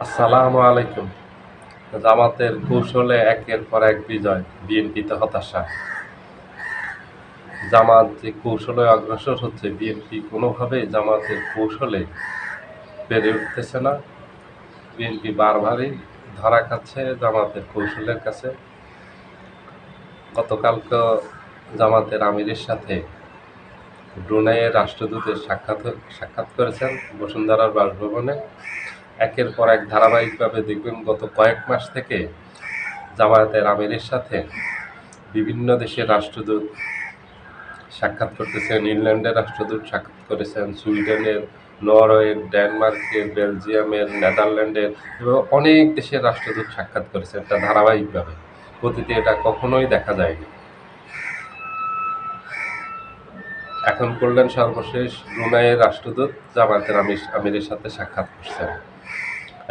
আসসালামু আলাইকুম। জামাতের কৌশলে একের পর এক বিজয়, বিএনপিতে হতাশা। জামাত যে কৌশলে অগ্রসর হচ্ছে, বিএনপি কোনোভাবেই জামাতের কৌশলে পেরে উঠতেছে না। বিএনপি বারবারই ধরা খাচ্ছে জামাতের কৌশলের কাছে। গতকালকে জামাতের আমিরের সাথে ব্রুনাইয়ের রাষ্ট্রদূতের সাক্ষাৎ করেছেন বসুন্ধরার বাসভবনে। একের পর এক ধারাবাহিকভাবে দেখবেন গত কয়েক মাস থেকে জামায়াতের আমিরের সাথে বিভিন্ন দেশের রাষ্ট্রদূত সাক্ষাৎ করতেছেন। ইংল্যান্ডের রাষ্ট্রদূত সাক্ষাৎ করেছেন, সুইডেনের, নরওয়ের, ডেনমার্কের, বেলজিয়ামের, নেদারল্যান্ডের এবং অনেক দেশের রাষ্ট্রদূত সাক্ষাৎ করেছেন। এটা ধারাবাহিকভাবে, অতীতে এটা কখনোই দেখা যায়নি। এখন করলেন সর্বশেষ ব্রুনাইয়ের রাষ্ট্রদূত জামায়াতের আমিরের সাথে সাক্ষাৎ করছেন।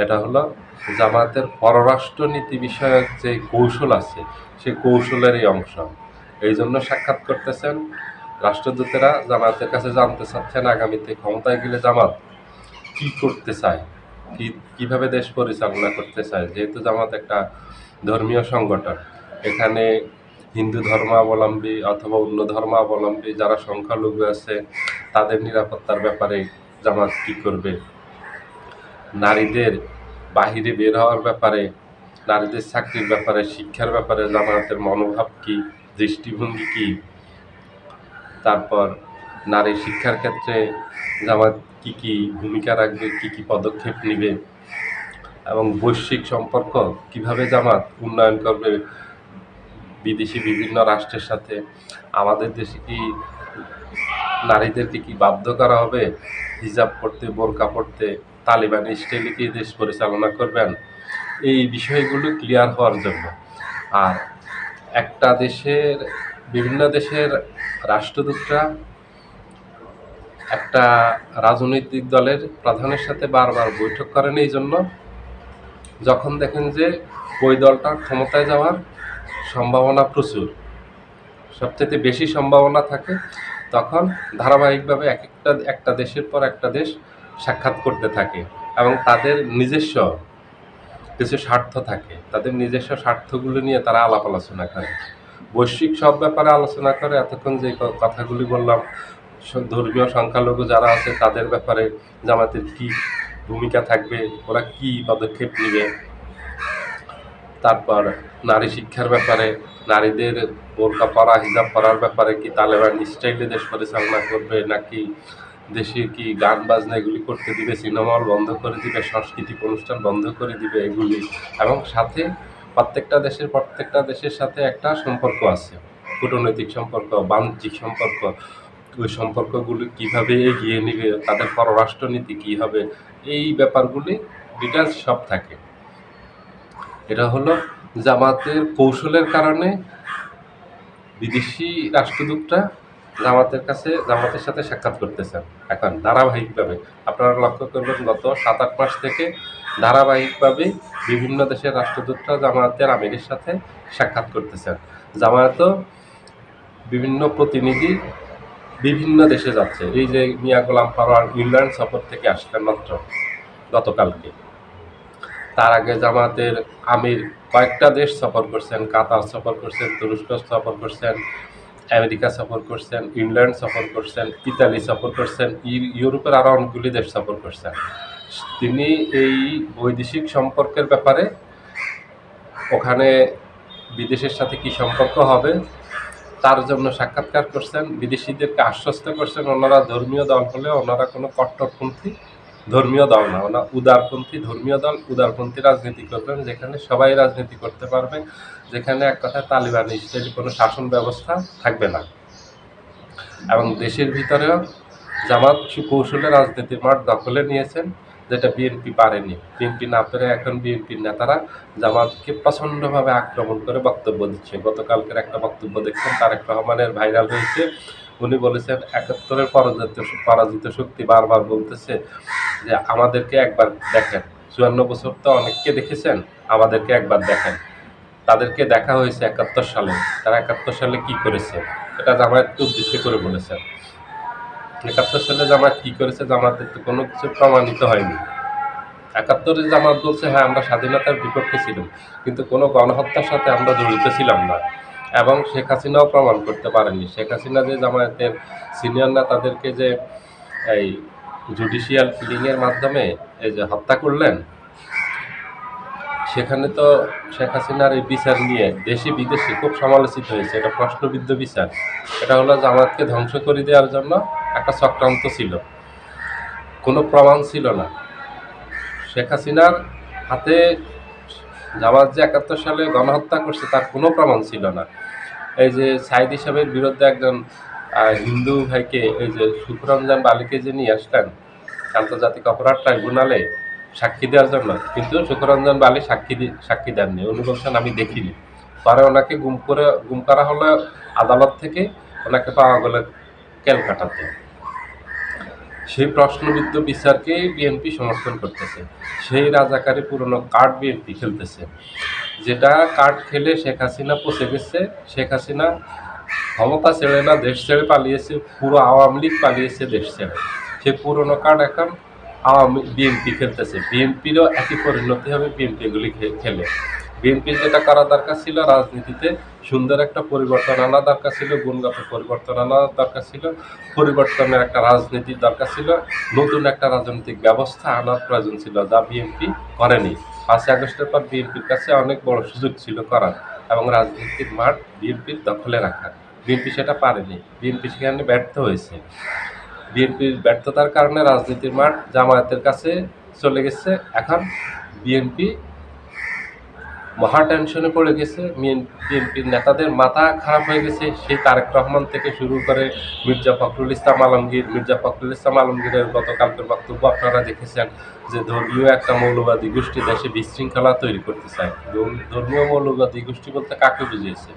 এটা হলো জামায়াতের পররাষ্ট্রনীতি বিষয়ক যে কৌশল আছে, সেই কৌশলেরই অংশ। এই জন্য সাক্ষাৎ করতেছেন। রাষ্ট্রদূতেরা জামায়াতের কাছে জানতে চাচ্ছেন আগামীতে ক্ষমতায় গেলে জামাত কি করতে চায়, কিভাবে দেশ পরিচালনা করতে চায়। যেহেতু জামাত একটা ধর্মীয় সংগঠন, এখানে হিন্দু ধর্মাবলম্বী অথবা অন্য ধর্মাবলম্বী যারা সংখ্যালঘু আছে তাদের নিরাপত্তার ব্যাপারে জামাত কী করবে, নারীদের বাহিরে বের হওয়ার ব্যাপারে, নারীদের চাকরির ব্যাপারে, শিক্ষার ব্যাপারে জামায়াতের মনোভাব কী, দৃষ্টিভঙ্গি কী, তারপর নারী শিক্ষার ক্ষেত্রে জামাত কী কী ভূমিকা রাখবে, কী কী পদক্ষেপ নেবে, এবং বৈশ্বিক সম্পর্ক কিভাবে জামাত উন্নয়ন করবে বিদেশি বিভিন্ন রাষ্ট্রের সাথে। আমাদের দেশে কি নারীদেরকে কি বাধ্য করা হবে হিজাব পড়তে, বোরকা পড়তে, তালিবানি স্টাইলে কি দেশ পরিচালনা করবেন? এই বিষয়গুলো ক্লিয়ার হওয়ার জন্য। আর একটা দেশের, বিভিন্ন দেশের রাষ্ট্রদূতরা একটা রাজনৈতিক দলের প্রধানের সাথে বারবার বৈঠক করেন এই জন্য, যখন দেখেন যে ওই দলটার ক্ষমতায় যাওয়ার সম্ভাবনা প্রচুর, সবচেয়ে বেশি সম্ভাবনা থাকে, তখন ধারাবাহিকভাবে একটা দেশের পর একটা দেশ সাক্ষাৎ করতে থাকে এবং তাদের নিজস্ব কিছু স্বার্থ থাকে। তাদের নিজস্ব স্বার্থগুলো নিয়ে তারা আলাপ আলোচনা করে, বৈশ্বিক সব ব্যাপারে আলোচনা করে। এতক্ষণ যে কথাগুলি বললাম, ধর্মীয় সংখ্যালঘু যারা আছে তাদের ব্যাপারে জামাতের কী ভূমিকা থাকবে, ওরা কী পদক্ষেপ নেবে, তারপর নারী শিক্ষার ব্যাপারে, নারীদের বোরকা পরা, হিজাব পরার ব্যাপারে কি তালেবান স্টাইলে দেশ পরিচালনা করবে, নাকি দেশে কি গান বাজনা এগুলি করতে দিবে, সিনেমা হল বন্ধ করে দিবে, সাংস্কৃতিক অনুষ্ঠান বন্ধ করে দিবে এগুলি। এবং সাথে প্রত্যেকটা দেশের সাথে একটা সম্পর্ক আছে, কূটনৈতিক সম্পর্ক, বাণিজ্যিক সম্পর্ক। ওই সম্পর্কগুলি কীভাবে এগিয়ে নেবে, তাদের পররাষ্ট্রনীতি কী হবে, এই ব্যাপারগুলি ডিটেলস সব থাকে। এটা হলো জামাতের কৌশলের কারণে বিদেশি রাষ্ট্রদূতরা জামাতের সাথে সাক্ষাৎ করতেছেন। এখন ধারাবাহিকভাবে আপনারা লক্ষ্য করবেন, গত 7-8 মাস থেকে ধারাবাহিকভাবে বিভিন্ন দেশের রাষ্ট্রদূতরা জামায়াতের আমিরের সাথে সাক্ষাৎ করতেছেন। জামায়াতও বিভিন্ন প্রতিনিধি বিভিন্ন দেশে যাচ্ছে। এই যে মিয়া গোলাম পরোয়ার ইংল্যান্ড সফর থেকে আসলেন মাত্র গতকালকে। তার আগে জামাতের আমির কয়েকটা দেশ সফর করছেন, কাতার সফর করছেন, তুরস্ক সফর করছেন, আমেরিকা সফর করছেন, ইংল্যান্ড সফর করছেন, ইতালি সফর করছেন, ইউরোপের আরও অনেকগুলি দেশ সফর করছেন। তিনি এই বৈদেশিক সম্পর্কের ব্যাপারে, ওখানে বিদেশের সাথে কি সম্পর্ক হবে তার জন্য সাক্ষাৎকার করছেন। বিদেশিদেরকে আশ্বস্ত করছেন ওনারা ধর্মীয় দল হলে ওনারা কোনো কট্টরপন্থী ধর্মীয় দল না, ওনারা উদারপন্থী ধর্মীয় দল, উদারপন্থী রাজনীতি করবেন, যেখানে সবাই রাজনীতি করতে পারবে, যেখানে এক কথায় তালিবানি স্টাইলে কোনো শাসন ব্যবস্থা থাকবে না। এবং দেশের ভিতরেও জামাত সুকৌশলে রাজনীতির মাঠ দখলে নিয়েছেন, যেটা বিএনপি পারেনি। বিএনপি না পেরে এখন বিএনপির নেতারা জামাতকে প্রচণ্ডভাবে আক্রমণ করে বক্তব্য দিচ্ছে। গতকালকের একটা বক্তব্য দেখছেন, তারেক রহমানের ভাইরাল হয়েছে। উনি বলেছেন ৭১-এর পরাজিত শক্তি বারবার বলতেছে যে আমাদেরকে একবার দেখেন, ৫৪ বছর তো অনেককে দেখেছেন, আমাদেরকে একবার দেখেন। তাদেরকে দেখা হয়েছে ৭১ সালে, তারা ৭১ সালে কি করেছে এটা জামায়াতকে উদ্দেশ্য করে বলেছেন। ৭১ সালে জামায়াত কি করেছে, জামায়াতের তো কোনো কিছু প্রমাণিত হয়নি। একাত্তরে জামাত বলছে হ্যাঁ আমরা স্বাধীনতার বিপক্ষে ছিলাম, কিন্তু কোনো গণহত্যার সাথে আমরা জড়িত ছিলাম না। এবং শেখ হাসিনাও প্রমাণ করতে পারেনি। শেখ হাসিনা যে জামায়াতের সিনিয়র নেতাদেরকে যে এই জুডিশিয়াল কিলিংয়ের মাধ্যমে এই যে হত্যা করলেন, সেখানে তো শেখ হাসিনার এই বিচার নিয়ে দেশি বিদেশে খুব সমালোচিত হয়েছে। এটা প্রশ্নবিদ্ধ বিচার। এটা হলো জামাতকে ধ্বংস করে দেওয়ার জন্য একটা চক্রান্ত ছিল, কোনো প্রমাণ ছিল না। শেখ হাসিনার হাতে জামাত যে ৭১ সালে গণহত্যা করছে তার কোনো প্রমাণ ছিল না। এই যে সাইদ সাহেবের বিরুদ্ধে একজন হিন্দু ভাইকে এই যে সুখরঞ্জন বালিকে যে নিয়ে আসলেন আন্তর্জাতিক অপরাধ ট্রাইব্যুনালে সাক্ষী দেওয়ার জন্য, কিন্তু সুখরঞ্জন বালি সাক্ষী দেননি। উনি বলছেন আমি দেখিনি। পরে ওনাকে গুম করা হলো আদালত থেকে, ওনাকে পাওয়া গেল ক্যালকাটাতে। সেই প্রশ্নবিদ্ধ বিচারকে বিএনপি সমর্থন করতেছে। সেই রাজাকারী পুরনো কার্ড বিএনপি খেলতেছে, যেটা কার্ড খেলে শেখ হাসিনা পচে গেছে। শেখ হাসিনা ক্ষমতা ছেড়ে না, দেশ ছেড়ে পালিয়েছে। পুরো আওয়ামী লীগ পালিয়েছে দেশ ছেড়ে। সে পুরনো কার্ড এখন বিএনপি খেলতেছে। বিএনপিরও একই পরিণতি হবে বিএনপি এগুলি খেলে। বিএনপির যেটা করা দরকার ছিল, রাজনীতিতে সুন্দর একটা পরিবর্তন আনা দরকার ছিল, গুণগত পরিবর্তন আনা দরকার ছিল, পরিবর্তনের একটা রাজনীতির দরকার ছিল, নতুন একটা রাজনৈতিক ব্যবস্থা আনার প্রয়োজন ছিল, যা বিএনপি করেনি। ৫ই আগস্টের পর বিএনপির কাছে অনেক বড় সুযোগ ছিল করার এবং রাজনীতির মাঠ বিএনপির দখলে রাখার। বিএনপি সেটা পারেনি। বিএনপি সেখানে ব্যর্থ হয়েছে। বিএনপির ব্যর্থতার কারণে রাজনীতির মাঠ জামায়াতের কাছে চলে গেছে। এখন বিএনপি মহা টেনশনে পড়ে গেছে। বিএনপির নেতাদের মাথা খারাপ হয়ে গেছে। সেই তারেক রহমান থেকে শুরু করে মির্জা ফখরুল ইসলাম আলমগীরের গতকালকের বক্তব্য আপনারা দেখেছেন, যে ধর্মীয় একটা মৌলবাদী গোষ্ঠী দেশে বিশৃঙ্খলা তৈরি করতে চায়। ধর্মীয় মৌলবাদী গোষ্ঠী বলতে কাকে বুঝিয়েছে?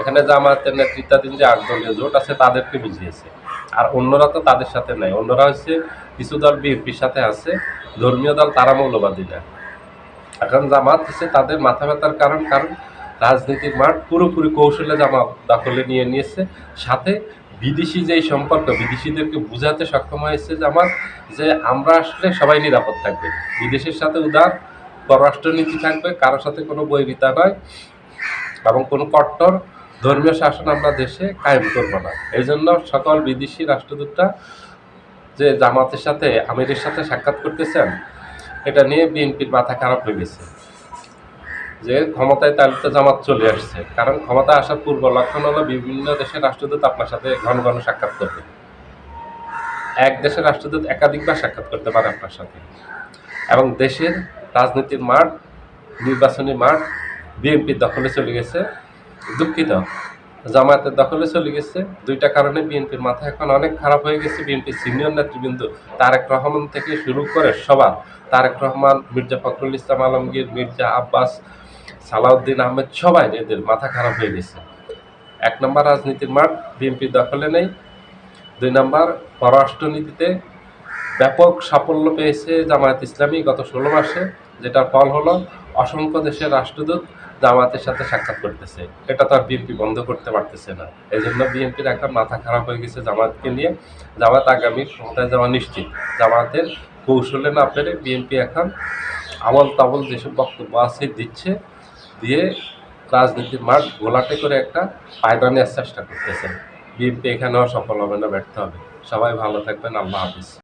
এখানে জামায়াতের নেতৃত্বাধীন যে ৮ দলীয় জোট আছে তাদেরকে বুঝিয়েছে। আর অন্যরা তো তাদের সাথে নাই। অন্যরা হচ্ছে কিছু দল বিএনপির সাথে আছে, ধর্মীয় দল, তারা মৌলবাদী না। এখন জামাত হচ্ছে তাদের মাথা ব্যথার কারণ রাজনীতির মাঠ পুরোপুরি কৌশলে জামাত দখলে নিয়ে নিয়েছে। সাথে বিদেশি যেই সম্পর্ক, বিদেশিদেরকে বুঝাতে সক্ষম হয়েছে জামাত যে আমরা আসলে সবাই নিরাপদ থাকবে, বিদেশের সাথে উদার পররাষ্ট্রনীতি থাকবে, কারোর সাথে কোনো বৈরিতা নয় এবং কোনো কট্টর ধর্মীয় শাসন আমরা দেশে কায়েম করব না। এই জন্য সকল বিদেশি রাষ্ট্রদূতরা যে জামাতের সাথে, আমিরের সাথে সাক্ষাৎ করতেছেন, এটা নিয়ে বিএনপির মাথা খারাপ হয়ে গেছে যে ক্ষমতায় তাহলে তো জামাত চলে আসছে। কারণ ক্ষমতা আসার পূর্ব লক্ষণ হলো বিভিন্ন দেশের রাষ্ট্রদূত আপনার সাথে ঘন ঘন সাক্ষাৎ করবে। এক দেশের রাষ্ট্রদূত একাধিকবার সাক্ষাৎ করতে পারে আপনার সাথে। এবং দেশের রাজনীতির মাঠ, নির্বাচনী মাঠ বিএনপির দখলে চলে গেছে। দুঃখিত, জামায়াতের দখলে চলে গেছে। দুইটা কারণে বিএনপির মাথা এখন অনেক খারাপ হয়ে গেছে। বিএনপির সিনিয়র নেতৃবৃন্দ তারেক রহমান থেকে শুরু করে সবার, তারেক রহমান, মির্জা ফখরুল ইসলাম আলমগীর, মির্জা আব্বাস, সালাউদ্দিন আহমেদ, সবাই এদের মাথা খারাপ হয়ে গেছে। ১ নম্বর রাজনীতির মাঠ বিএনপির দখলে নেই। ২ নম্বর পররাষ্ট্রনীতিতে ব্যাপক সাফল্য পেয়েছে জামায়াত ইসলামী গত ১৬ মাসে, যেটার ফল হলো অসংখ্য দেশের রাষ্ট্রদূত জামায়াতের সাথে সাক্ষাৎ করতেছে। এটা তো আর বিএনপি বন্ধ করতে পারতেছে না। এই জন্য বিএনপির এখন মাথা খারাপ হয়ে গেছে জামায়াতকে নিয়ে। জামায়াত আগামী ক্ষমতায় যাওয়া নিশ্চিত। জামায়াতের কৌশলে না পেরে বিএনপি এখন আবল তাবল যেসব বক্তব্য আছে দিচ্ছে, দিয়ে রাজনীতির মাঠ ঘোলাটে করে একটা পায়দা নেওয়ার চেষ্টা করতেছে। বিএনপি এখানেও সফল হবে না, ব্যর্থ হবে। সবাই ভালো থাকবেন। আল্লাহ হাফিজ।